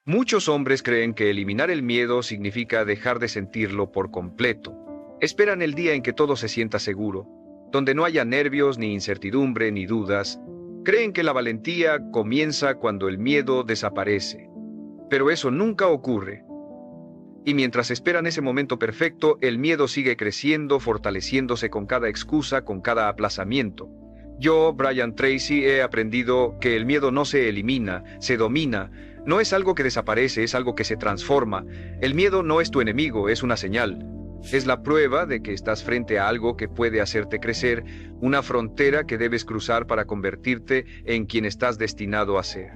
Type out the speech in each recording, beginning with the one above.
Muchos hombres creen que eliminar el miedo significa dejar de sentirlo por completo. Esperan el día en que todo se sienta seguro, donde no haya nervios, ni incertidumbre, ni dudas. Creen que la valentía comienza cuando el miedo desaparece. Pero eso nunca ocurre. Y mientras esperan ese momento perfecto, el miedo sigue creciendo, fortaleciéndose con cada excusa, con cada aplazamiento. Yo, Brian Tracy, he aprendido que el miedo no se elimina, se domina. No es algo que desaparece, es algo que se transforma. El miedo no es tu enemigo, es una señal. Es la prueba de que estás frente a algo que puede hacerte crecer, una frontera que debes cruzar para convertirte en quien estás destinado a ser.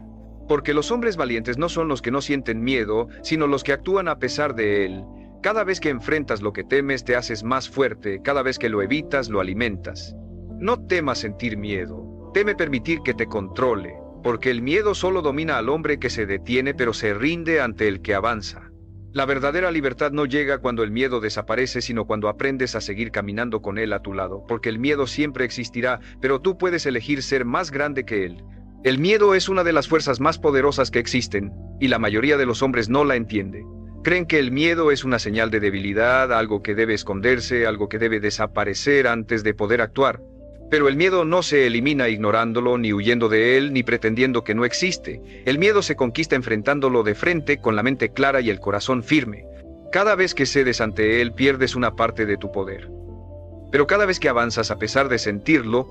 Porque los hombres valientes no son los que no sienten miedo, sino los que actúan a pesar de él. Cada vez que enfrentas lo que temes, te haces más fuerte. Cada vez que lo evitas, lo alimentas. No temas sentir miedo. Teme permitir que te controle. Porque el miedo solo domina al hombre que se detiene, pero se rinde ante el que avanza. La verdadera libertad no llega cuando el miedo desaparece, sino cuando aprendes a seguir caminando con él a tu lado. Porque el miedo siempre existirá, pero tú puedes elegir ser más grande que él. El miedo es una de las fuerzas más poderosas que existen, y la mayoría de los hombres no la entiende. Creen que el miedo es una señal de debilidad, algo que debe esconderse, algo que debe desaparecer antes de poder actuar. Pero el miedo no se elimina ignorándolo, ni huyendo de él, ni pretendiendo que no existe. El miedo se conquista enfrentándolo de frente, con la mente clara y el corazón firme. Cada vez que cedes ante él, pierdes una parte de tu poder. Pero cada vez que avanzas a pesar de sentirlo,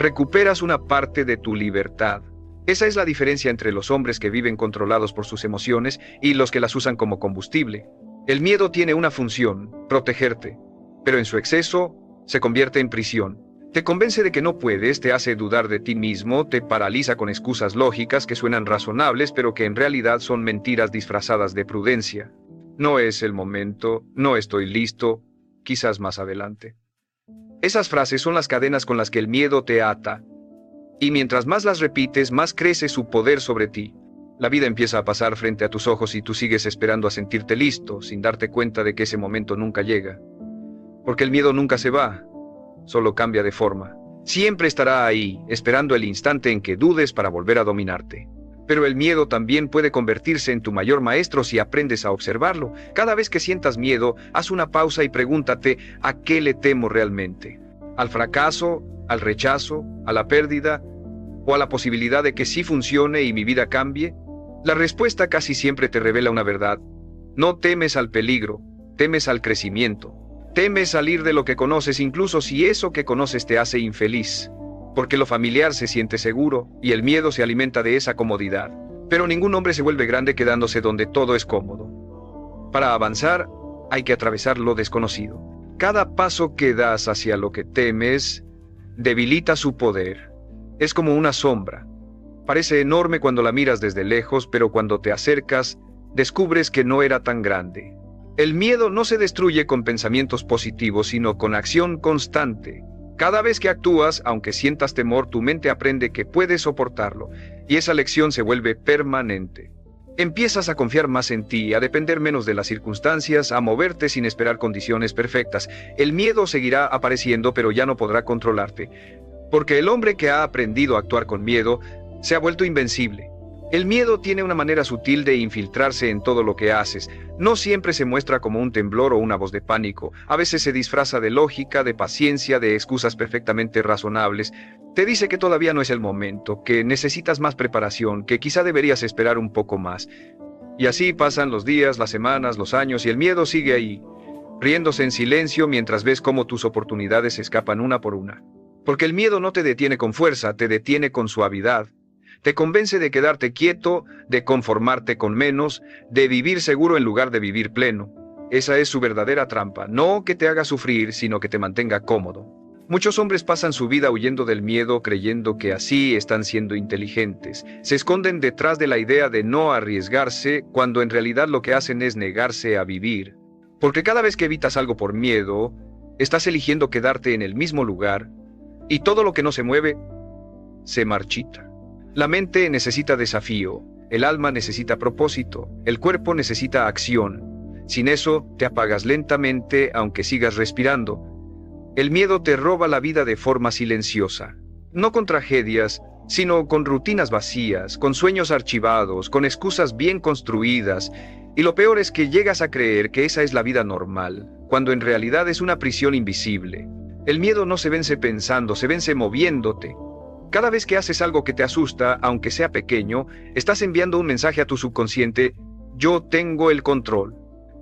recuperas una parte de tu libertad. Esa es la diferencia entre los hombres que viven controlados por sus emociones y los que las usan como combustible. El miedo tiene una función, protegerte, pero en su exceso se convierte en prisión. Te convence de que no puedes, te hace dudar de ti mismo, te paraliza con excusas lógicas que suenan razonables, pero que en realidad son mentiras disfrazadas de prudencia. No es el momento, no estoy listo, quizás más adelante. Esas frases son las cadenas con las que el miedo te ata. Y mientras más las repites, más crece su poder sobre ti. La vida empieza a pasar frente a tus ojos y tú sigues esperando a sentirte listo, sin darte cuenta de que ese momento nunca llega. Porque el miedo nunca se va. Solo cambia de forma. Siempre estará ahí, esperando el instante en que dudes para volver a dominarte. Pero el miedo también puede convertirse en tu mayor maestro si aprendes a observarlo. Cada vez que sientas miedo, haz una pausa y pregúntate, ¿a qué le temo realmente? ¿Al fracaso? ¿Al rechazo? ¿A la pérdida? ¿O a la posibilidad de que sí funcione y mi vida cambie? La respuesta casi siempre te revela una verdad. No temes al peligro, temes al crecimiento. Temes salir de lo que conoces incluso si eso que conoces te hace infeliz, porque lo familiar se siente seguro y el miedo se alimenta de esa comodidad. Pero ningún hombre se vuelve grande quedándose donde todo es cómodo. Para avanzar, hay que atravesar lo desconocido. Cada paso que das hacia lo que temes debilita su poder. Es como una sombra. Parece enorme cuando la miras desde lejos, pero cuando te acercas, descubres que no era tan grande. El miedo no se destruye con pensamientos positivos, sino con acción constante. Cada vez que actúas, aunque sientas temor, tu mente aprende que puedes soportarlo, y esa lección se vuelve permanente. Empiezas a confiar más en ti, a depender menos de las circunstancias, a moverte sin esperar condiciones perfectas. El miedo seguirá apareciendo, pero ya no podrá controlarte. Porque el hombre que ha aprendido a actuar con miedo, se ha vuelto invencible. El miedo tiene una manera sutil de infiltrarse en todo lo que haces. No siempre se muestra como un temblor o una voz de pánico. A veces se disfraza de lógica, de paciencia, de excusas perfectamente razonables. Te dice que todavía no es el momento, que necesitas más preparación, que quizá deberías esperar un poco más. Y así pasan los días, las semanas, los años, y el miedo sigue ahí, riéndose en silencio mientras ves cómo tus oportunidades escapan una por una. Porque el miedo no te detiene con fuerza, te detiene con suavidad. Te convence de quedarte quieto, de conformarte con menos, de vivir seguro en lugar de vivir pleno. Esa es su verdadera trampa, no que te haga sufrir, sino que te mantenga cómodo. Muchos hombres pasan su vida huyendo del miedo, creyendo que así están siendo inteligentes. Se esconden detrás de la idea de no arriesgarse, cuando en realidad lo que hacen es negarse a vivir. Porque cada vez que evitas algo por miedo, estás eligiendo quedarte en el mismo lugar, y todo lo que no se mueve, se marchita. La mente necesita desafío, el alma necesita propósito, el cuerpo necesita acción. Sin eso, te apagas lentamente aunque sigas respirando. El miedo te roba la vida de forma silenciosa, no con tragedias, sino con rutinas vacías, con sueños archivados, con excusas bien construidas, y lo peor es que llegas a creer que esa es la vida normal, cuando en realidad es una prisión invisible. El miedo no se vence pensando, se vence moviéndote. Cada vez que haces algo que te asusta, aunque sea pequeño, estás enviando un mensaje a tu subconsciente: yo tengo el control.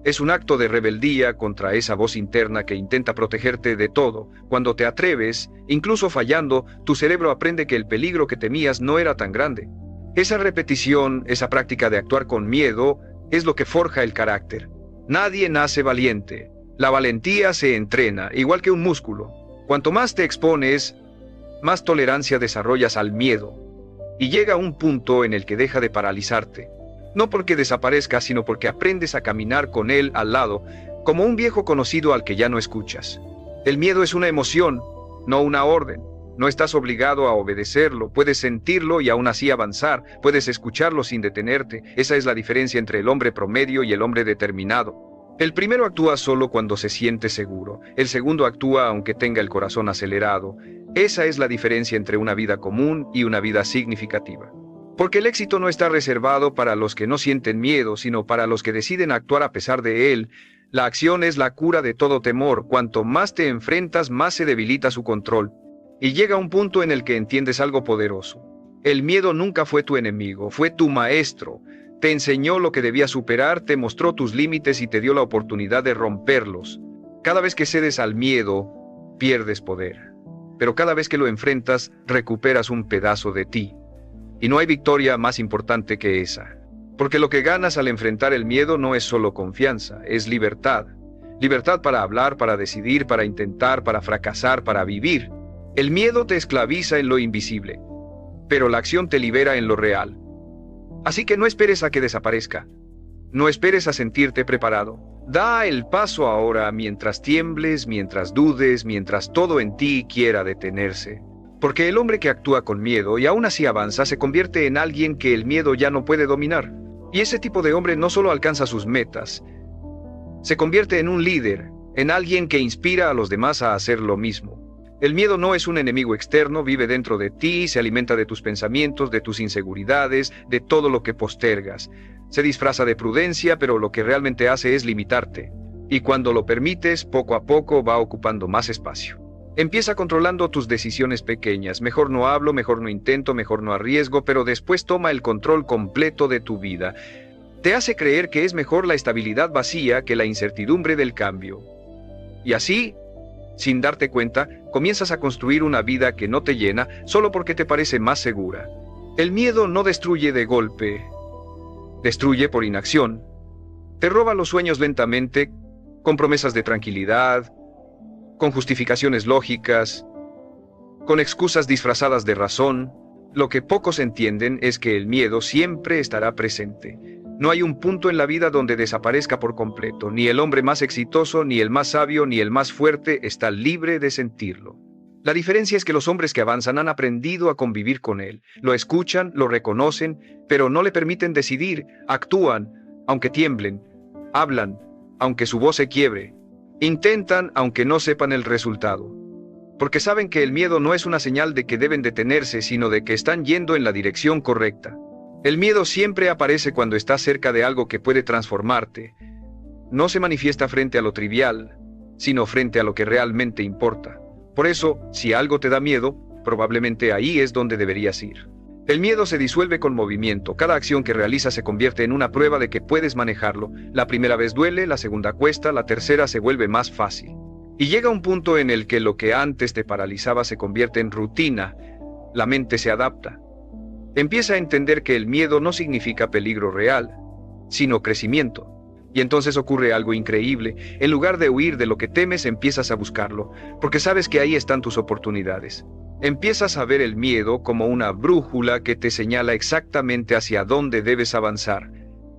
Es un acto de rebeldía contra esa voz interna que intenta protegerte de todo. Cuando te atreves, incluso fallando, tu cerebro aprende que el peligro que temías no era tan grande. Esa repetición, esa práctica de actuar con miedo, es lo que forja el carácter. Nadie nace valiente. La valentía se entrena, igual que un músculo. Cuanto más te expones, más tolerancia desarrollas al miedo. Y llega un punto en el que deja de paralizarte. No porque desaparezca, sino porque aprendes a caminar con él al lado, como un viejo conocido al que ya no escuchas. El miedo es una emoción, no una orden. No estás obligado a obedecerlo, puedes sentirlo y aún así avanzar, puedes escucharlo sin detenerte. Esa es la diferencia entre el hombre promedio y el hombre determinado. El primero actúa solo cuando se siente seguro, el segundo actúa aunque tenga el corazón acelerado. Esa es la diferencia entre una vida común y una vida significativa. Porque el éxito no está reservado para los que no sienten miedo, sino para los que deciden actuar a pesar de él. La acción es la cura de todo temor. Cuanto más te enfrentas, más se debilita su control. Y llega un punto en el que entiendes algo poderoso. El miedo nunca fue tu enemigo, fue tu maestro. Te enseñó lo que debías superar, te mostró tus límites y te dio la oportunidad de romperlos. Cada vez que cedes al miedo, pierdes poder. Pero cada vez que lo enfrentas, recuperas un pedazo de ti. Y no hay victoria más importante que esa. Porque lo que ganas al enfrentar el miedo no es solo confianza, es libertad. Libertad para hablar, para decidir, para intentar, para fracasar, para vivir. El miedo te esclaviza en lo invisible, pero la acción te libera en lo real. Así que no esperes a que desaparezca. No esperes a sentirte preparado. Da el paso ahora mientras tiembles, mientras dudes, mientras todo en ti quiera detenerse. Porque el hombre que actúa con miedo y aún así avanza se convierte en alguien que el miedo ya no puede dominar. Y ese tipo de hombre no solo alcanza sus metas, se convierte en un líder, en alguien que inspira a los demás a hacer lo mismo. El miedo no es un enemigo externo, vive dentro de ti, se alimenta de tus pensamientos, de tus inseguridades, de todo lo que postergas. Se disfraza de prudencia, pero lo que realmente hace es limitarte. Y cuando lo permites, poco a poco va ocupando más espacio. Empieza controlando tus decisiones pequeñas. Mejor no hablo, mejor no intento, mejor no arriesgo, pero después toma el control completo de tu vida. Te hace creer que es mejor la estabilidad vacía que la incertidumbre del cambio. Y así, sin darte cuenta, comienzas a construir una vida que no te llena solo porque te parece más segura. El miedo no destruye de golpe, destruye por inacción. Te roba los sueños lentamente, con promesas de tranquilidad, con justificaciones lógicas, con excusas disfrazadas de razón. Lo que pocos entienden es que el miedo siempre estará presente. No hay un punto en la vida donde desaparezca por completo. Ni el hombre más exitoso, ni el más sabio, ni el más fuerte está libre de sentirlo. La diferencia es que los hombres que avanzan han aprendido a convivir con él. Lo escuchan, lo reconocen, pero no le permiten decidir. Actúan, aunque tiemblen. Hablan, aunque su voz se quiebre. Intentan, aunque no sepan el resultado. Porque saben que el miedo no es una señal de que deben detenerse, sino de que están yendo en la dirección correcta. El miedo siempre aparece cuando estás cerca de algo que puede transformarte. No se manifiesta frente a lo trivial, sino frente a lo que realmente importa. Por eso, si algo te da miedo, probablemente ahí es donde deberías ir. El miedo se disuelve con movimiento. Cada acción que realizas se convierte en una prueba de que puedes manejarlo. La primera vez duele, la segunda cuesta, la tercera se vuelve más fácil. Y llega un punto en el que lo que antes te paralizaba se convierte en rutina. La mente se adapta. Empieza a entender que el miedo no significa peligro real, sino crecimiento. Y entonces ocurre algo increíble. En lugar de huir de lo que temes, empiezas a buscarlo, porque sabes que ahí están tus oportunidades. Empiezas a ver el miedo como una brújula que te señala exactamente hacia dónde debes avanzar.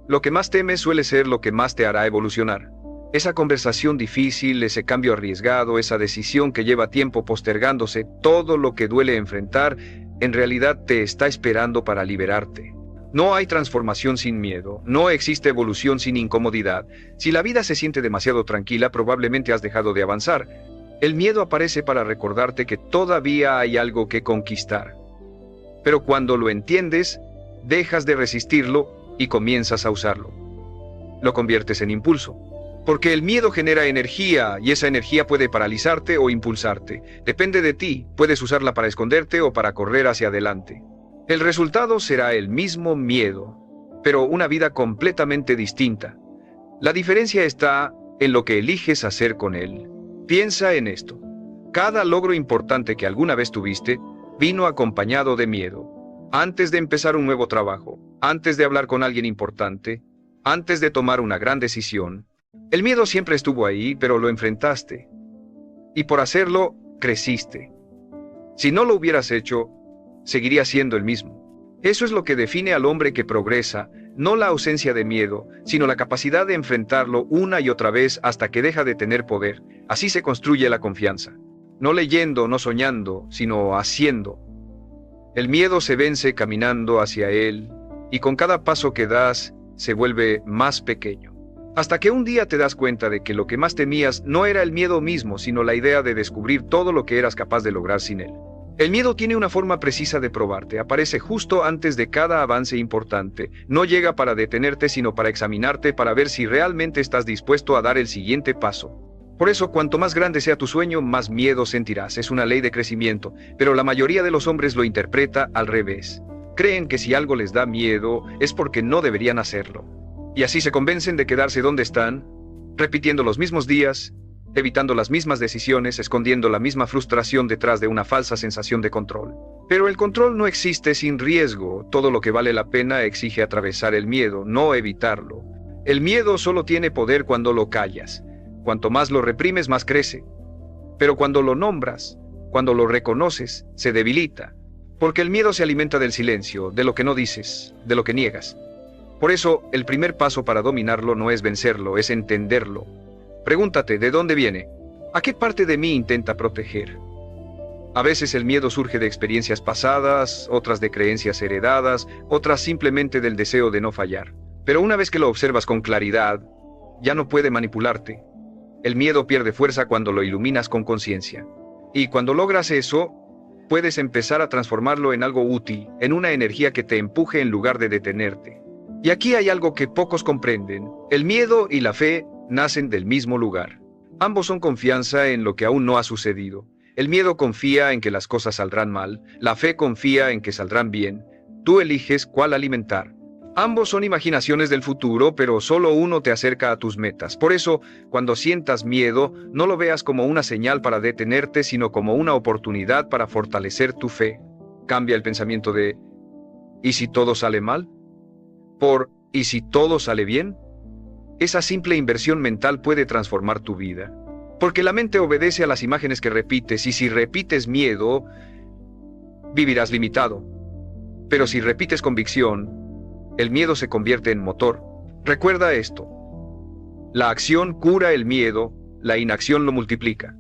Lo que más temes suele ser lo que más te hará evolucionar. Esa conversación difícil, ese cambio arriesgado, esa decisión que lleva tiempo postergándose, todo lo que duele enfrentar, en realidad te está esperando para liberarte. No hay transformación sin miedo, no existe evolución sin incomodidad. Si la vida se siente demasiado tranquila, probablemente has dejado de avanzar. El miedo aparece para recordarte que todavía hay algo que conquistar. Pero cuando lo entiendes, dejas de resistirlo y comienzas a usarlo. Lo conviertes en impulso. Porque el miedo genera energía y esa energía puede paralizarte o impulsarte. Depende de ti, puedes usarla para esconderte o para correr hacia adelante. El resultado será el mismo miedo, pero una vida completamente distinta. La diferencia está en lo que eliges hacer con él. Piensa en esto. Cada logro importante que alguna vez tuviste vino acompañado de miedo. Antes de empezar un nuevo trabajo, antes de hablar con alguien importante, antes de tomar una gran decisión, el miedo siempre estuvo ahí, pero lo enfrentaste. Y por hacerlo, creciste. Si no lo hubieras hecho, seguiría siendo el mismo. Eso es lo que define al hombre que progresa, no la ausencia de miedo, sino la capacidad de enfrentarlo una y otra vez hasta que deja de tener poder. Así se construye la confianza. No leyendo, no soñando, sino haciendo. El miedo se vence caminando hacia él, y con cada paso que das, se vuelve más pequeño. Hasta que un día te das cuenta de que lo que más temías no era el miedo mismo, sino la idea de descubrir todo lo que eras capaz de lograr sin él. El miedo tiene una forma precisa de probarte, aparece justo antes de cada avance importante. No llega para detenerte, sino para examinarte, para ver si realmente estás dispuesto a dar el siguiente paso. Por eso, cuanto más grande sea tu sueño, más miedo sentirás. Es una ley de crecimiento, pero la mayoría de los hombres lo interpreta al revés. Creen que si algo les da miedo, es porque no deberían hacerlo. Y así se convencen de quedarse donde están, repitiendo los mismos días, evitando las mismas decisiones, escondiendo la misma frustración detrás de una falsa sensación de control. Pero el control no existe sin riesgo. Todo lo que vale la pena exige atravesar el miedo, no evitarlo. El miedo solo tiene poder cuando lo callas. Cuanto más lo reprimes, más crece. Pero cuando lo nombras, cuando lo reconoces, se debilita. Porque el miedo se alimenta del silencio, de lo que no dices, de lo que niegas. Por eso, el primer paso para dominarlo no es vencerlo, es entenderlo. Pregúntate, ¿de dónde viene? ¿A qué parte de mí intenta proteger? A veces el miedo surge de experiencias pasadas, otras de creencias heredadas, otras simplemente del deseo de no fallar. Pero una vez que lo observas con claridad, ya no puede manipularte. El miedo pierde fuerza cuando lo iluminas con conciencia. Y cuando logras eso, puedes empezar a transformarlo en algo útil, en una energía que te empuje en lugar de detenerte. Y aquí hay algo que pocos comprenden. El miedo y la fe nacen del mismo lugar. Ambos son confianza en lo que aún no ha sucedido. El miedo confía en que las cosas saldrán mal, la fe confía en que saldrán bien. Tú eliges cuál alimentar. Ambos son imaginaciones del futuro, pero solo uno te acerca a tus metas. Por eso, cuando sientas miedo, no lo veas como una señal para detenerte, sino como una oportunidad para fortalecer tu fe. Cambia el pensamiento de ¿y si todo sale mal? Por ¿y si todo sale bien? Esa simple inversión mental puede transformar tu vida. Porque la mente obedece a las imágenes que repites, y si repites miedo, vivirás limitado. Pero si repites convicción, el miedo se convierte en motor. Recuerda esto. La acción cura el miedo, la inacción lo multiplica.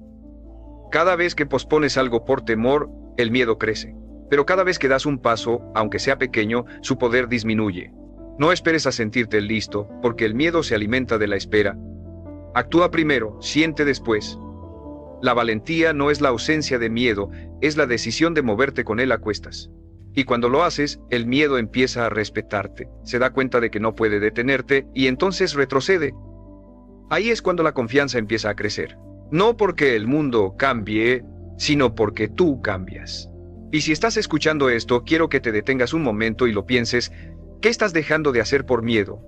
Cada vez que pospones algo por temor, el miedo crece. Pero cada vez que das un paso, aunque sea pequeño, su poder disminuye. No esperes a sentirte listo, porque el miedo se alimenta de la espera. Actúa primero, siente después. La valentía no es la ausencia de miedo, es la decisión de moverte con él a cuestas. Y cuando lo haces, el miedo empieza a respetarte, se da cuenta de que no puede detenerte, y entonces retrocede. Ahí es cuando la confianza empieza a crecer. No porque el mundo cambie, sino porque tú cambias. Y si estás escuchando esto, quiero que te detengas un momento y lo pienses. ¿Qué estás dejando de hacer por miedo?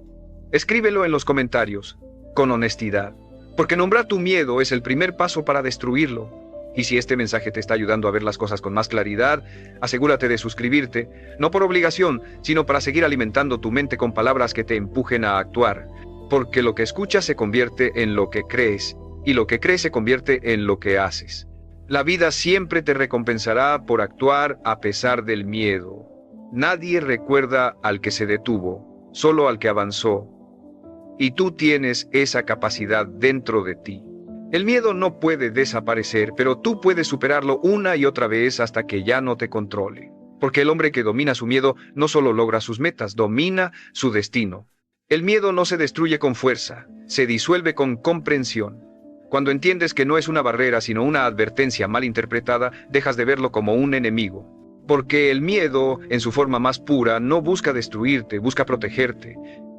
Escríbelo en los comentarios, con honestidad, porque nombrar tu miedo es el primer paso para destruirlo. Y si este mensaje te está ayudando a ver las cosas con más claridad, asegúrate de suscribirte, no por obligación, sino para seguir alimentando tu mente con palabras que te empujen a actuar, porque lo que escuchas se convierte en lo que crees, y lo que crees se convierte en lo que haces. La vida siempre te recompensará por actuar a pesar del miedo. Nadie recuerda al que se detuvo, solo al que avanzó. Y tú tienes esa capacidad dentro de ti. El miedo no puede desaparecer, pero tú puedes superarlo una y otra vez hasta que ya no te controle. Porque el hombre que domina su miedo no solo logra sus metas, domina su destino. El miedo no se destruye con fuerza, se disuelve con comprensión. Cuando entiendes que no es una barrera, sino una advertencia mal interpretada, dejas de verlo como un enemigo. Porque el miedo, en su forma más pura, no busca destruirte, busca protegerte.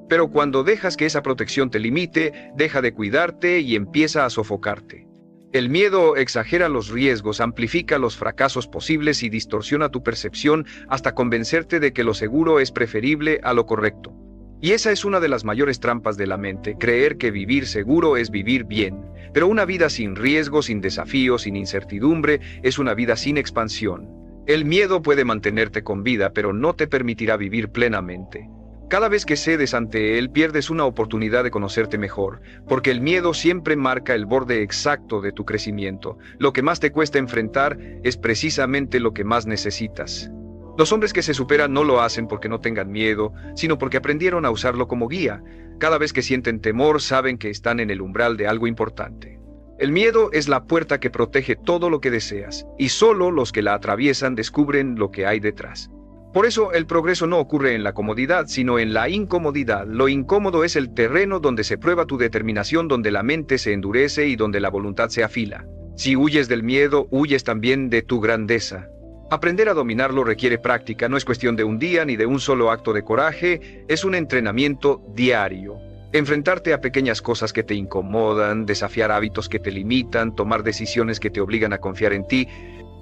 Pero cuando dejas que esa protección te limite, deja de cuidarte y empieza a sofocarte. El miedo exagera los riesgos, amplifica los fracasos posibles y distorsiona tu percepción hasta convencerte de que lo seguro es preferible a lo correcto. Y esa es una de las mayores trampas de la mente, creer que vivir seguro es vivir bien. Pero una vida sin riesgo, sin desafíos, sin incertidumbre, es una vida sin expansión. El miedo puede mantenerte con vida, pero no te permitirá vivir plenamente. Cada vez que cedes ante él, pierdes una oportunidad de conocerte mejor, porque el miedo siempre marca el borde exacto de tu crecimiento. Lo que más te cuesta enfrentar es precisamente lo que más necesitas. Los hombres que se superan no lo hacen porque no tengan miedo, sino porque aprendieron a usarlo como guía. Cada vez que sienten temor, saben que están en el umbral de algo importante. El miedo es la puerta que protege todo lo que deseas, y solo los que la atraviesan descubren lo que hay detrás. Por eso el progreso no ocurre en la comodidad, sino en la incomodidad. Lo incómodo es el terreno donde se prueba tu determinación, donde la mente se endurece y donde la voluntad se afila. Si huyes del miedo, huyes también de tu grandeza. Aprender a dominarlo requiere práctica, no es cuestión de un día ni de un solo acto de coraje, es un entrenamiento diario. Enfrentarte a pequeñas cosas que te incomodan, desafiar hábitos que te limitan, tomar decisiones que te obligan a confiar en ti.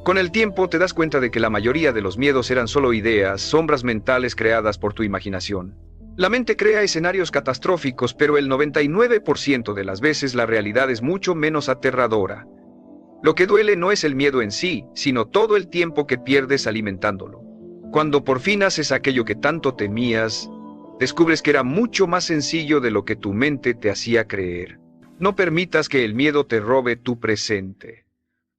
Con el tiempo te das cuenta de que la mayoría de los miedos eran solo ideas, sombras mentales creadas por tu imaginación. La mente crea escenarios catastróficos, pero el 99% de las veces la realidad es mucho menos aterradora. Lo que duele no es el miedo en sí, sino todo el tiempo que pierdes alimentándolo. Cuando por fin haces aquello que tanto temías, descubres que era mucho más sencillo de lo que tu mente te hacía creer. No permitas que el miedo te robe tu presente.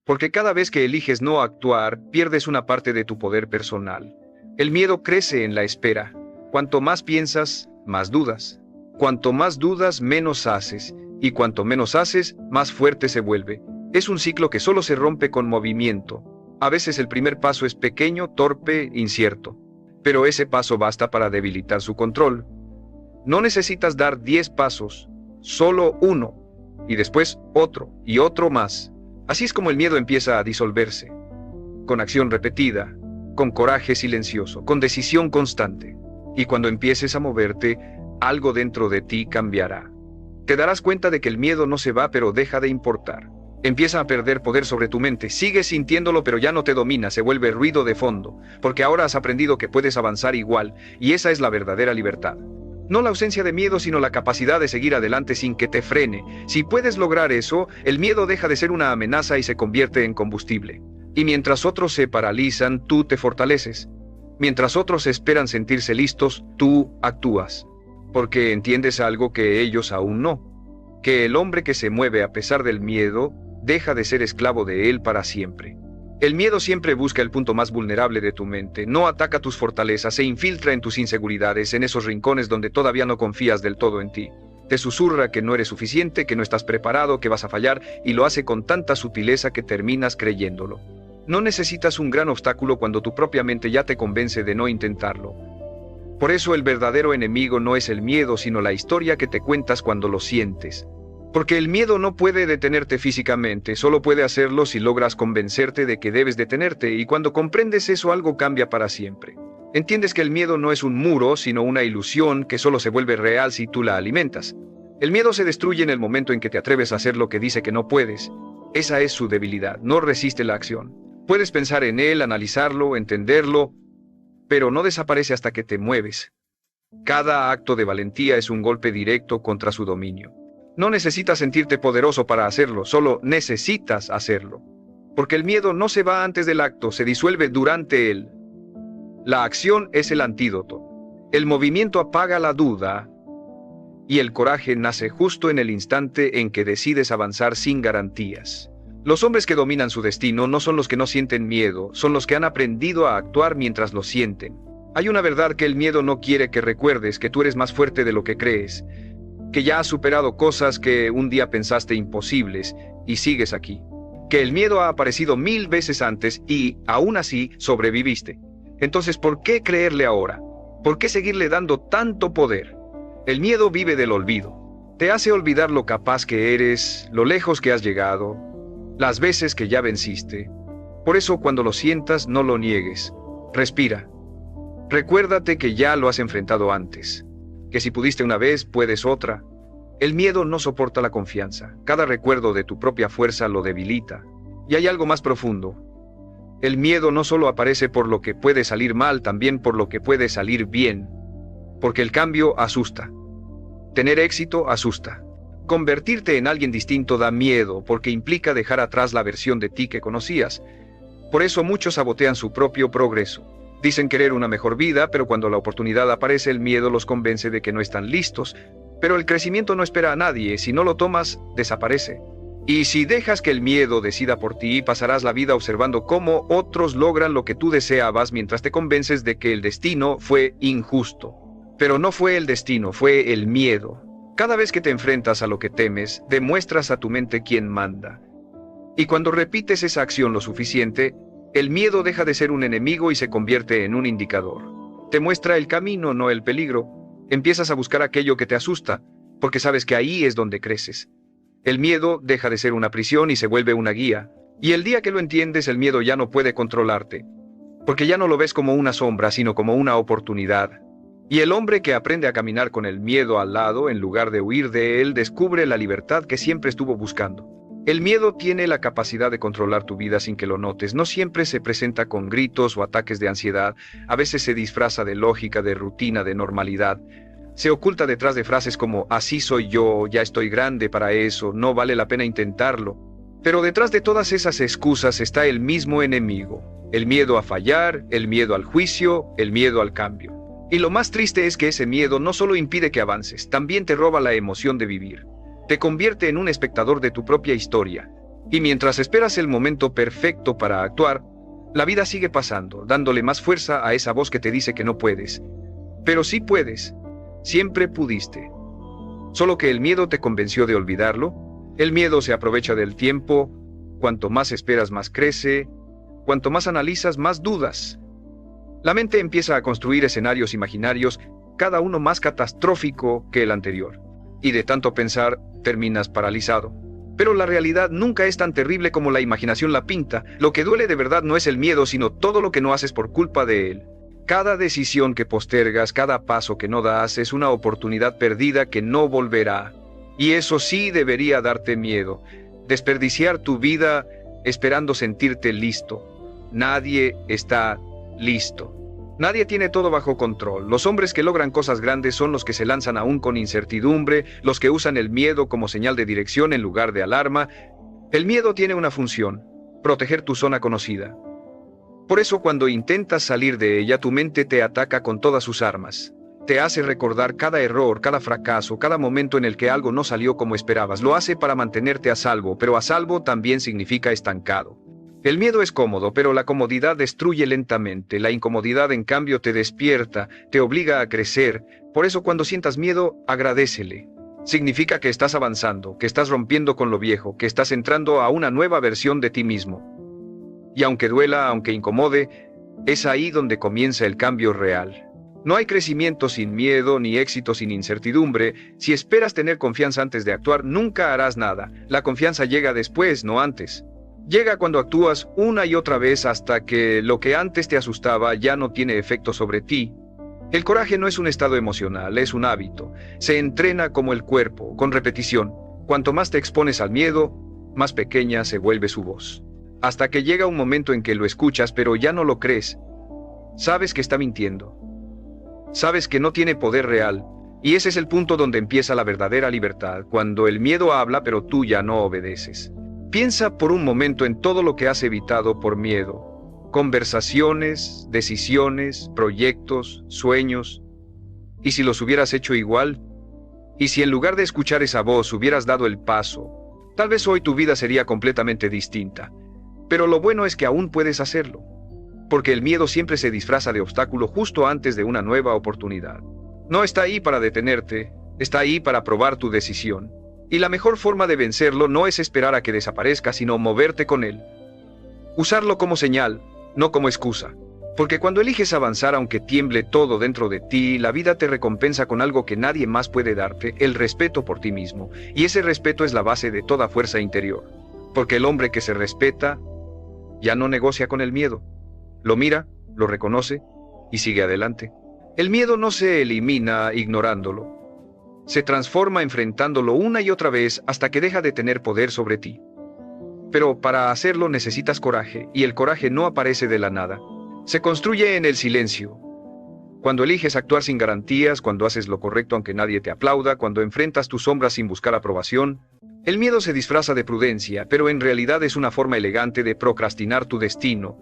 Porque cada vez que eliges no actuar, pierdes una parte de tu poder personal. El miedo crece en la espera. Cuanto más piensas, más dudas. Cuanto más dudas, menos haces. Y cuanto menos haces, más fuerte se vuelve. Es un ciclo que solo se rompe con movimiento. A veces el primer paso es pequeño, torpe, incierto. Pero ese paso basta para debilitar su control. No necesitas dar 10 pasos, solo uno. Y después otro, y otro más. Así es como el miedo empieza a disolverse, con acción repetida, con coraje silencioso, con decisión constante. Y cuando empieces a moverte, algo dentro de ti cambiará. Te darás cuenta de que el miedo no se va, pero deja de importar. Empieza a perder poder sobre tu mente, sigues sintiéndolo, pero ya no te domina, se vuelve ruido de fondo, porque ahora has aprendido que puedes avanzar igual, y esa es la verdadera libertad. No la ausencia de miedo, sino la capacidad de seguir adelante sin que te frene. Si puedes lograr eso, el miedo deja de ser una amenaza y se convierte en combustible. Y mientras otros se paralizan, tú te fortaleces. Mientras otros esperan sentirse listos, tú actúas. Porque entiendes algo que ellos aún no. Que el hombre que se mueve a pesar del miedo, deja de ser esclavo de él para siempre. El miedo siempre busca el punto más vulnerable de tu mente, no ataca tus fortalezas, se infiltra en tus inseguridades, en esos rincones donde todavía no confías del todo en ti. Te susurra que no eres suficiente, que no estás preparado, que vas a fallar, y lo hace con tanta sutileza que terminas creyéndolo. No necesitas un gran obstáculo cuando tu propia mente ya te convence de no intentarlo. Por eso el verdadero enemigo no es el miedo, sino la historia que te cuentas cuando lo sientes. Porque el miedo no puede detenerte físicamente, solo puede hacerlo si logras convencerte de que debes detenerte, y cuando comprendes eso algo cambia para siempre. Entiendes que el miedo no es un muro, sino una ilusión que solo se vuelve real si tú la alimentas. El miedo se destruye en el momento en que te atreves a hacer lo que dice que no puedes. Esa es su debilidad, no resiste la acción. Puedes pensar en él, analizarlo, entenderlo, pero no desaparece hasta que te mueves. Cada acto de valentía es un golpe directo contra su dominio. No necesitas sentirte poderoso para hacerlo, solo necesitas hacerlo. Porque el miedo no se va antes del acto, se disuelve durante él. La acción es el antídoto. El movimiento apaga la duda y el coraje nace justo en el instante en que decides avanzar sin garantías. Los hombres que dominan su destino no son los que no sienten miedo, son los que han aprendido a actuar mientras lo sienten. Hay una verdad que el miedo no quiere que recuerdes, que tú eres más fuerte de lo que crees, que ya has superado cosas que un día pensaste imposibles y sigues aquí. Que el miedo ha aparecido 1000 veces antes y, aún así, sobreviviste. Entonces, ¿por qué creerle ahora? ¿Por qué seguirle dando tanto poder? El miedo vive del olvido. Te hace olvidar lo capaz que eres, lo lejos que has llegado, las veces que ya venciste. Por eso, cuando lo sientas, no lo niegues. Respira. Recuérdate que ya lo has enfrentado antes, que si pudiste una vez, puedes otra. El miedo no soporta la confianza. Cada recuerdo de tu propia fuerza lo debilita. Y hay algo más profundo. El miedo no solo aparece por lo que puede salir mal, también por lo que puede salir bien. Porque el cambio asusta. Tener éxito asusta. Convertirte en alguien distinto da miedo, porque implica dejar atrás la versión de ti que conocías. Por eso muchos sabotean su propio progreso. Dicen querer una mejor vida, pero cuando la oportunidad aparece, el miedo los convence de que no están listos. Pero el crecimiento no espera a nadie. Si no lo tomas, desaparece. Y si dejas que el miedo decida por ti, pasarás la vida observando cómo otros logran lo que tú deseabas mientras te convences de que el destino fue injusto. Pero no fue el destino, fue el miedo. Cada vez que te enfrentas a lo que temes, demuestras a tu mente quién manda. Y cuando repites esa acción lo suficiente, el miedo deja de ser un enemigo y se convierte en un indicador. Te muestra el camino, no el peligro. Empiezas a buscar aquello que te asusta, porque sabes que ahí es donde creces. El miedo deja de ser una prisión y se vuelve una guía. Y el día que lo entiendes, el miedo ya no puede controlarte, porque ya no lo ves como una sombra, sino como una oportunidad. Y el hombre que aprende a caminar con el miedo al lado, en lugar de huir de él, descubre la libertad que siempre estuvo buscando. El miedo tiene la capacidad de controlar tu vida sin que lo notes. No siempre se presenta con gritos o ataques de ansiedad. A veces se disfraza de lógica, de rutina, de normalidad. Se oculta detrás de frases como así soy yo, ya estoy grande para eso, no vale la pena intentarlo. Pero detrás de todas esas excusas está el mismo enemigo. El miedo a fallar, el miedo al juicio, el miedo al cambio. Y lo más triste es que ese miedo no solo impide que avances, también te roba la emoción de vivir. Te convierte en un espectador de tu propia historia. Y mientras esperas el momento perfecto para actuar, la vida sigue pasando, dándole más fuerza a esa voz que te dice que no puedes. Pero sí puedes. Siempre pudiste. Solo que el miedo te convenció de olvidarlo. El miedo se aprovecha del tiempo. Cuanto más esperas, más crece. Cuanto más analizas, más dudas. La mente empieza a construir escenarios imaginarios, cada uno más catastrófico que el anterior. Y de tanto pensar, terminas paralizado. Pero la realidad nunca es tan terrible como la imaginación la pinta. Lo que duele de verdad no es el miedo, sino todo lo que no haces por culpa de él. Cada decisión que postergas, cada paso que no das, es una oportunidad perdida que no volverá. Y eso sí debería darte miedo. Desperdiciar tu vida esperando sentirte listo. Nadie está listo. Nadie tiene todo bajo control. Los hombres que logran cosas grandes son los que se lanzan aún con incertidumbre, los que usan el miedo como señal de dirección en lugar de alarma. El miedo tiene una función: proteger tu zona conocida. Por eso cuando intentas salir de ella, tu mente te ataca con todas sus armas. Te hace recordar cada error, cada fracaso, cada momento en el que algo no salió como esperabas. Lo hace para mantenerte a salvo, pero a salvo también significa estancado. El miedo es cómodo, pero la comodidad destruye lentamente. La incomodidad, en cambio, te despierta, te obliga a crecer. Por eso cuando sientas miedo, agradécele. Significa que estás avanzando, que estás rompiendo con lo viejo, que estás entrando a una nueva versión de ti mismo. Y aunque duela, aunque incomode, es ahí donde comienza el cambio real. No hay crecimiento sin miedo, ni éxito sin incertidumbre. Si esperas tener confianza antes de actuar, nunca harás nada. La confianza llega después, no antes. Llega cuando actúas una y otra vez hasta que lo que antes te asustaba ya no tiene efecto sobre ti. El coraje no es un estado emocional, es un hábito. Se entrena como el cuerpo, con repetición. Cuanto más te expones al miedo, más pequeña se vuelve su voz. Hasta que llega un momento en que lo escuchas, pero ya no lo crees. Sabes que está mintiendo. Sabes que no tiene poder real. Y ese es el punto donde empieza la verdadera libertad, cuando el miedo habla, pero tú ya no obedeces. Piensa por un momento en todo lo que has evitado por miedo. Conversaciones, decisiones, proyectos, sueños. ¿Y si los hubieras hecho igual? ¿Y si en lugar de escuchar esa voz hubieras dado el paso? Tal vez hoy tu vida sería completamente distinta. Pero lo bueno es que aún puedes hacerlo. Porque el miedo siempre se disfraza de obstáculo justo antes de una nueva oportunidad. No está ahí para detenerte, está ahí para probar tu decisión. Y la mejor forma de vencerlo no es esperar a que desaparezca, sino moverte con él. Usarlo como señal, no como excusa. Porque cuando eliges avanzar aunque tiemble todo dentro de ti, la vida te recompensa con algo que nadie más puede darte: el respeto por ti mismo. Y ese respeto es la base de toda fuerza interior. Porque el hombre que se respeta ya no negocia con el miedo. Lo mira, lo reconoce y sigue adelante. El miedo no se elimina ignorándolo. Se transforma enfrentándolo una y otra vez hasta que deja de tener poder sobre ti. Pero para hacerlo necesitas coraje, y el coraje no aparece de la nada. Se construye en el silencio. Cuando eliges actuar sin garantías, cuando haces lo correcto aunque nadie te aplauda, cuando enfrentas tus sombras sin buscar aprobación. El miedo se disfraza de prudencia, pero en realidad es una forma elegante de procrastinar tu destino.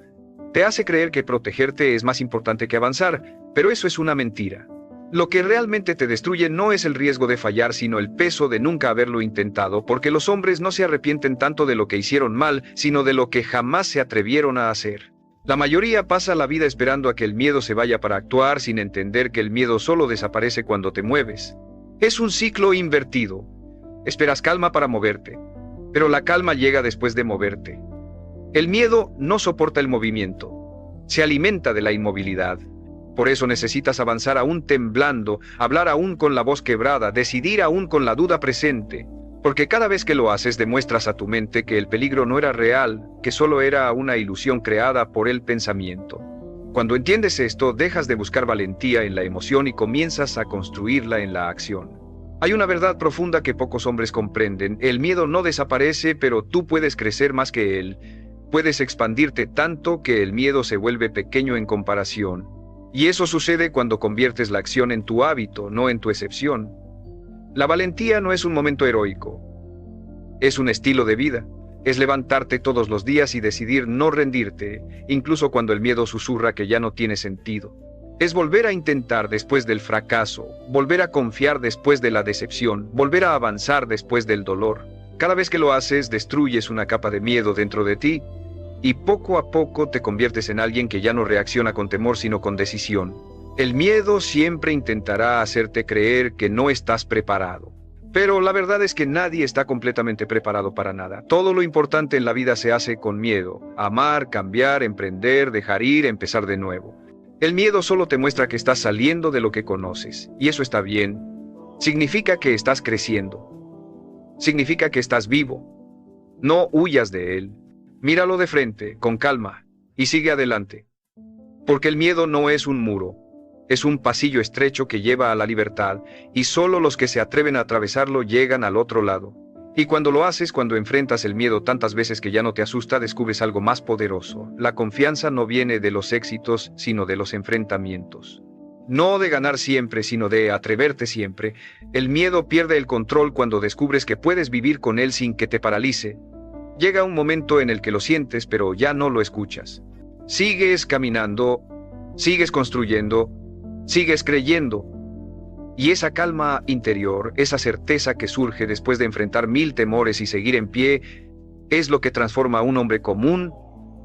Te hace creer que protegerte es más importante que avanzar, pero eso es una mentira. Lo que realmente te destruye no es el riesgo de fallar, sino el peso de nunca haberlo intentado, porque los hombres no se arrepienten tanto de lo que hicieron mal, sino de lo que jamás se atrevieron a hacer. La mayoría pasa la vida esperando a que el miedo se vaya para actuar, sin entender que el miedo solo desaparece cuando te mueves. Es un ciclo invertido. Esperas calma para moverte, pero la calma llega después de moverte. El miedo no soporta el movimiento. Se alimenta de la inmovilidad. Por eso necesitas avanzar aún temblando, hablar aún con la voz quebrada, decidir aún con la duda presente. Porque cada vez que lo haces demuestras a tu mente que el peligro no era real, que solo era una ilusión creada por el pensamiento. Cuando entiendes esto, dejas de buscar valentía en la emoción y comienzas a construirla en la acción. Hay una verdad profunda que pocos hombres comprenden. El miedo no desaparece, pero tú puedes crecer más que él. Puedes expandirte tanto que el miedo se vuelve pequeño en comparación. Y eso sucede cuando conviertes la acción en tu hábito, no en tu excepción. La valentía no es un momento heroico. Es un estilo de vida. Es levantarte todos los días y decidir no rendirte, incluso cuando el miedo susurra que ya no tiene sentido. Es volver a intentar después del fracaso, volver a confiar después de la decepción, volver a avanzar después del dolor. Cada vez que lo haces, destruyes una capa de miedo dentro de ti, y poco a poco te conviertes en alguien que ya no reacciona con temor sino con decisión. El miedo siempre intentará hacerte creer que no estás preparado. Pero la verdad es que nadie está completamente preparado para nada. Todo lo importante en la vida se hace con miedo. Amar, cambiar, emprender, dejar ir, empezar de nuevo. El miedo solo te muestra que estás saliendo de lo que conoces, y eso está bien. Significa que estás creciendo. Significa que estás vivo. No huyas de él. Míralo de frente, con calma, y sigue adelante. Porque el miedo no es un muro. Es un pasillo estrecho que lleva a la libertad, y solo los que se atreven a atravesarlo llegan al otro lado. Y cuando lo haces, cuando enfrentas el miedo tantas veces que ya no te asusta, descubres algo más poderoso. La confianza no viene de los éxitos, sino de los enfrentamientos. No de ganar siempre, sino de atreverte siempre. El miedo pierde el control cuando descubres que puedes vivir con él sin que te paralice. Llega un momento en el que lo sientes, pero ya no lo escuchas. Sigues caminando, sigues construyendo, sigues creyendo. Y esa calma interior, esa certeza que surge después de enfrentar 1000 temores y seguir en pie, es lo que transforma a un hombre común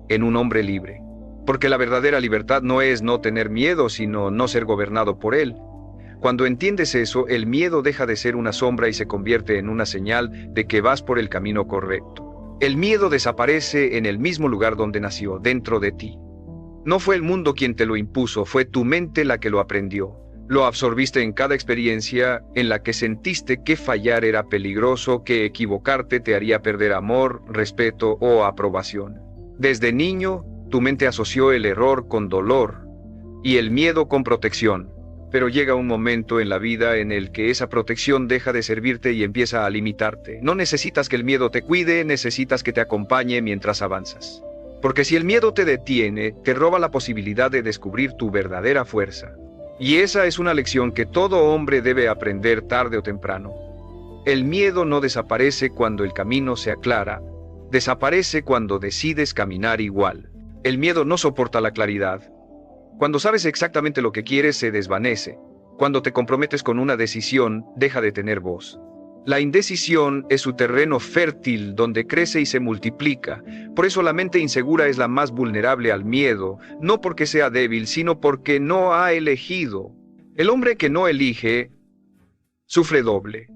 en un hombre libre. Porque la verdadera libertad no es no tener miedo, sino no ser gobernado por él. Cuando entiendes eso, el miedo deja de ser una sombra y se convierte en una señal de que vas por el camino correcto. El miedo desaparece en el mismo lugar donde nació, dentro de ti. No fue el mundo quien te lo impuso, fue tu mente la que lo aprendió. Lo absorbiste en cada experiencia en la que sentiste que fallar era peligroso, que equivocarte te haría perder amor, respeto o aprobación. Desde niño, tu mente asoció el error con dolor y el miedo con protección. Pero llega un momento en la vida en el que esa protección deja de servirte y empieza a limitarte. No necesitas que el miedo te cuide, necesitas que te acompañe mientras avanzas. Porque si el miedo te detiene, te roba la posibilidad de descubrir tu verdadera fuerza. Y esa es una lección que todo hombre debe aprender tarde o temprano. El miedo no desaparece cuando el camino se aclara, desaparece cuando decides caminar igual. El miedo no soporta la claridad. Cuando sabes exactamente lo que quieres, se desvanece. Cuando te comprometes con una decisión, deja de tener voz. La indecisión es su terreno fértil donde crece y se multiplica. Por eso la mente insegura es la más vulnerable al miedo, no porque sea débil, sino porque no ha elegido. El hombre que no elige, sufre doble.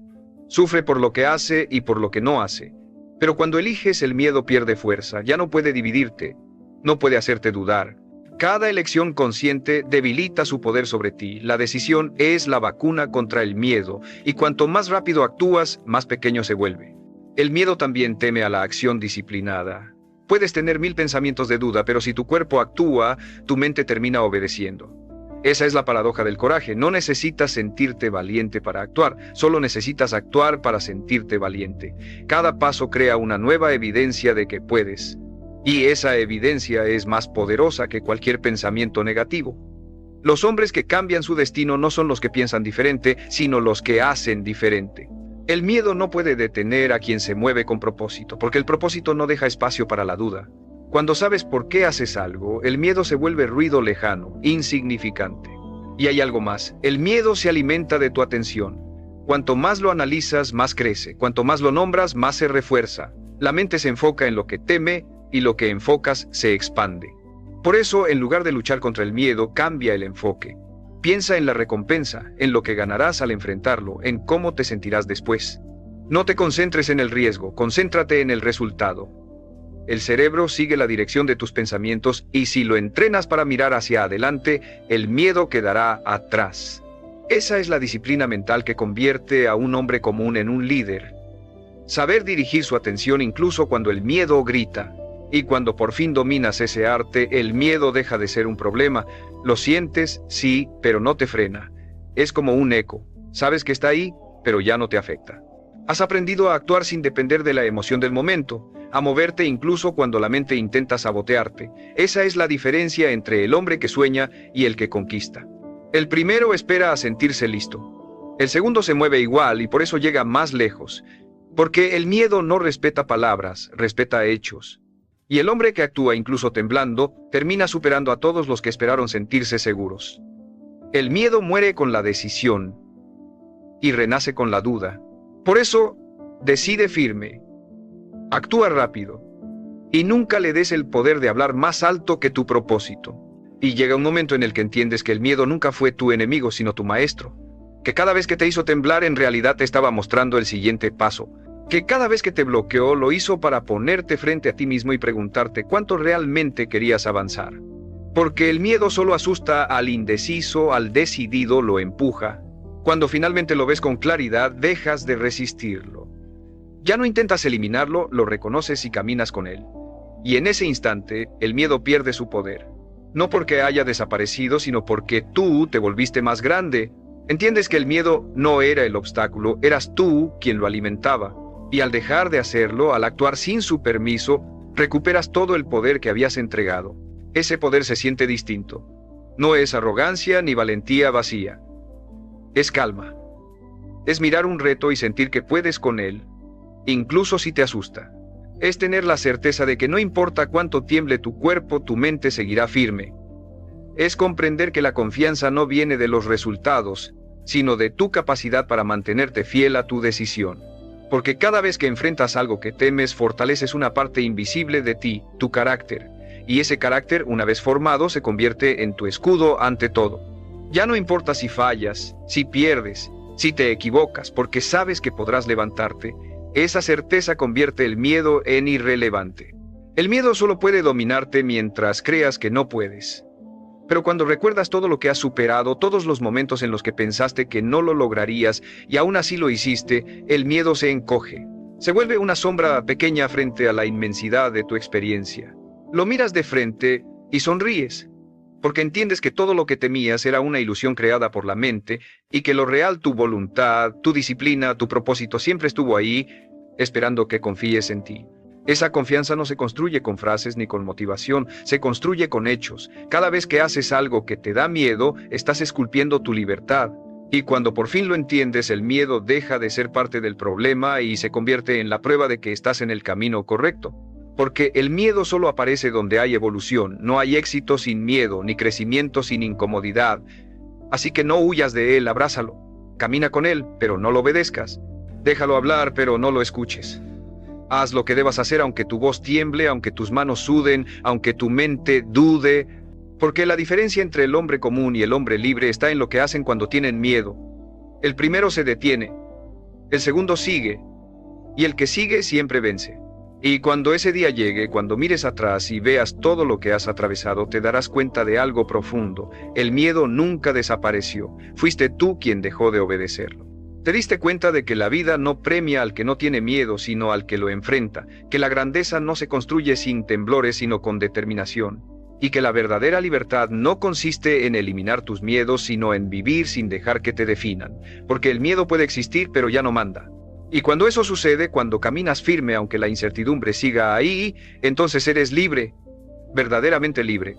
Sufre por lo que hace y por lo que no hace. Pero cuando eliges, el miedo pierde fuerza, ya no puede dividirte, no puede hacerte dudar. Cada elección consciente debilita su poder sobre ti. La decisión es la vacuna contra el miedo, y cuanto más rápido actúas, más pequeño se vuelve. El miedo también teme a la acción disciplinada. Puedes tener 1000 pensamientos de duda, pero si tu cuerpo actúa, tu mente termina obedeciendo. Esa es la paradoja del coraje. No necesitas sentirte valiente para actuar, solo necesitas actuar para sentirte valiente. Cada paso crea una nueva evidencia de que puedes. Y esa evidencia es más poderosa que cualquier pensamiento negativo. Los hombres que cambian su destino no son los que piensan diferente, sino los que hacen diferente. El miedo no puede detener a quien se mueve con propósito, porque el propósito no deja espacio para la duda. Cuando sabes por qué haces algo, el miedo se vuelve ruido lejano, insignificante. Y hay algo más, el miedo se alimenta de tu atención. Cuanto más lo analizas, más crece. Cuanto más lo nombras, más se refuerza. La mente se enfoca en lo que teme y lo que enfocas se expande. Por eso, en lugar de luchar contra el miedo, cambia el enfoque. Piensa en la recompensa, en lo que ganarás al enfrentarlo, en cómo te sentirás después. No te concentres en el riesgo, concéntrate en el resultado. El cerebro sigue la dirección de tus pensamientos y si lo entrenas para mirar hacia adelante, el miedo quedará atrás. Esa es la disciplina mental que convierte a un hombre común en un líder. Saber dirigir su atención incluso cuando el miedo grita. Y cuando por fin dominas ese arte, el miedo deja de ser un problema. Lo sientes, sí, pero no te frena. Es como un eco. Sabes que está ahí, pero ya no te afecta. Has aprendido a actuar sin depender de la emoción del momento, a moverte incluso cuando la mente intenta sabotearte. Esa es la diferencia entre el hombre que sueña y el que conquista. El primero espera a sentirse listo. El segundo se mueve igual y por eso llega más lejos. Porque el miedo no respeta palabras, respeta hechos. Y el hombre que actúa incluso temblando, termina superando a todos los que esperaron sentirse seguros. El miedo muere con la decisión y renace con la duda. Por eso, decide firme, actúa rápido y nunca le des el poder de hablar más alto que tu propósito. Y llega un momento en el que entiendes que el miedo nunca fue tu enemigo, sino tu maestro. Que cada vez que te hizo temblar, en realidad te estaba mostrando el siguiente paso. Que cada vez que te bloqueó, lo hizo para ponerte frente a ti mismo y preguntarte cuánto realmente querías avanzar. Porque el miedo solo asusta al indeciso, al decidido lo empuja. Cuando finalmente lo ves con claridad, dejas de resistirlo. Ya no intentas eliminarlo, lo reconoces y caminas con él. Y en ese instante, el miedo pierde su poder. No porque haya desaparecido, sino porque tú te volviste más grande. Entiendes que el miedo no era el obstáculo, eras tú quien lo alimentaba. Y al dejar de hacerlo, al actuar sin su permiso, recuperas todo el poder que habías entregado. Ese poder se siente distinto. No es arrogancia ni valentía vacía. Es calma. Es mirar un reto y sentir que puedes con él, incluso si te asusta. Es tener la certeza de que no importa cuánto tiemble tu cuerpo, tu mente seguirá firme. Es comprender que la confianza no viene de los resultados, sino de tu capacidad para mantenerte fiel a tu decisión. Porque cada vez que enfrentas algo que temes, fortaleces una parte invisible de ti, tu carácter. Y ese carácter, una vez formado, se convierte en tu escudo ante todo. Ya no importa si fallas, si pierdes, si te equivocas, porque sabes que podrás levantarte. Esa certeza convierte el miedo en irrelevante. El miedo solo puede dominarte mientras creas que no puedes. Pero cuando recuerdas todo lo que has superado, todos los momentos en los que pensaste que no lo lograrías y aún así lo hiciste, el miedo se encoge. Se vuelve una sombra pequeña frente a la inmensidad de tu experiencia. Lo miras de frente y sonríes, porque entiendes que todo lo que temías era una ilusión creada por la mente y que lo real, tu voluntad, tu disciplina, tu propósito siempre estuvo ahí, esperando que confíes en ti. Esa confianza no se construye con frases ni con motivación, se construye con hechos. Cada vez que haces algo que te da miedo, estás esculpiendo tu libertad. Y cuando por fin lo entiendes, el miedo deja de ser parte del problema y se convierte en la prueba de que estás en el camino correcto. Porque el miedo solo aparece donde hay evolución, no hay éxito sin miedo, ni crecimiento sin incomodidad. Así que no huyas de él, abrázalo. Camina con él, pero no lo obedezcas. Déjalo hablar, pero no lo escuches. Haz lo que debas hacer aunque tu voz tiemble, aunque tus manos suden, aunque tu mente dude, porque la diferencia entre el hombre común y el hombre libre está en lo que hacen cuando tienen miedo. El primero se detiene, el segundo sigue, y el que sigue siempre vence. Y cuando ese día llegue, cuando mires atrás y veas todo lo que has atravesado, te darás cuenta de algo profundo. El miedo nunca desapareció, fuiste tú quien dejó de obedecerlo. Te diste cuenta de que la vida no premia al que no tiene miedo, sino al que lo enfrenta, que la grandeza no se construye sin temblores, sino con determinación, y que la verdadera libertad no consiste en eliminar tus miedos, sino en vivir sin dejar que te definan, porque el miedo puede existir, pero ya no manda. Y cuando eso sucede, cuando caminas firme aunque la incertidumbre siga ahí, entonces eres libre, verdaderamente libre.